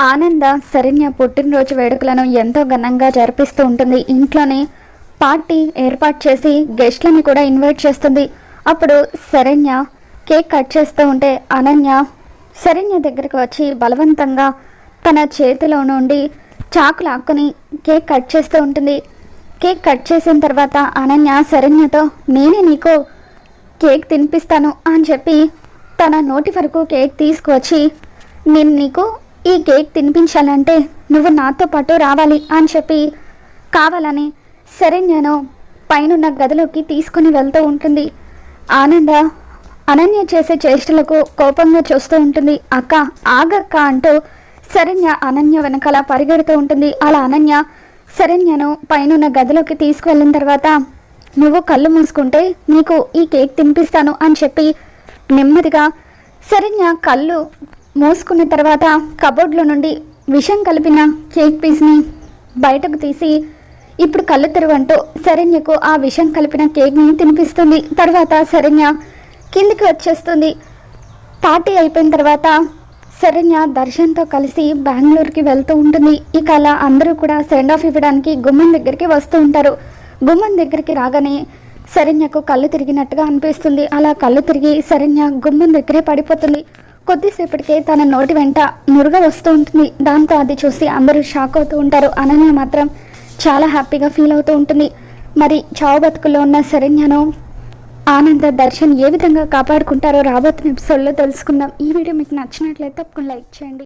ఆనంద శరణ్య పుట్టినరోజు వేడుకలను ఎంతో ఘనంగా జరిపిస్తూ ఉంటుంది. ఇంట్లోనే పార్టీ ఏర్పాటు చేసి గెస్ట్లని కూడా ఇన్వైట్ చేస్తుంది. అప్పుడు శరణ్య కేక్ కట్ చేస్తూ ఉంటే అనన్య శరణ్య దగ్గరికి వచ్చి బలవంతంగా తన చేతిలో నుండి చాకు లాక్కుని కేక్ కట్ చేస్తూ ఉంటుంది. కేక్ కట్ చేసిన తర్వాత అనన్య శరణ్యతో నేనే నీకు కేక్ తినిపిస్తాను అని చెప్పి తన నోటి వరకు కేక్ తీసుకువచ్చి నేను నీకు ఈ కేక్ తినిపించాలంటే నువ్వు నాతో పాటు రావాలి అని చెప్పి కావాలని శరణ్యను పైనున్న గదిలోకి తీసుకుని వెళ్తూ ఉంటుంది. ఆనంద అనన్య చేసే చేష్టలకు కోపంగా చూస్తూ ఉంటుంది. అక్క ఆగక్క అంటూ శరణ్య అనన్య వెనకాల పరిగెడుతూ ఉంటుంది. అలా అనన్య శరణ్యను పైనున్న గదిలోకి తీసుకువెళ్ళిన తర్వాత నువ్వు కళ్ళు మూసుకుంటే నీకు ఈ కేక్ తినిపిస్తాను అని చెప్పి నెమ్మదిగా శరణ్య కళ్ళు మూసుకున్న తర్వాత కబోర్డ్లో నుండి విషం కలిపిన కేక్ పీస్ని బయటకు తీసి ఇప్పుడు కళ్ళు తెరవంటూ శరణ్యకు ఆ విషం కలిపిన కేక్ని తినిపిస్తుంది. తర్వాత శరణ్య కిందికి వచ్చేస్తుంది. పార్టీ అయిపోయిన తర్వాత శరణ్య దర్శన్తో కలిసి బెంగళూరుకి వెళ్తూ ఉంటుంది. ఇక అలా అందరూ కూడా సెండ్ ఆఫ్ ఇవ్వడానికి గుమ్మం దగ్గరికి వస్తూ ఉంటారు. గుమ్మం దగ్గరికి రాగానే శరణ్యకు కళ్ళు తిరిగినట్టుగా అనిపిస్తుంది. అలా కళ్ళు తిరిగి శరణ్య గుమ్మం దగ్గరే పడిపోతుంది. కొద్దిసేపటికే తన నోటి వెంట నురుగ వస్తూ ఉంటుంది. దాంతో అది చూసి అందరూ షాక్ అవుతూ ఉంటారు. అనన్య మాత్రం చాలా హ్యాపీగా ఫీల్ అవుతూ ఉంటుంది. మరి చావు బతుకుల్లో ఉన్న శరణ్యను ఆనంద దర్శన్ ఏ విధంగా కాపాడుకుంటారో రాబోతున్న ఎపిసోడ్లో తెలుసుకుందాం. ఈ వీడియో మీకు నచ్చినట్లయితే తప్పకుండా లైక్ చేయండి.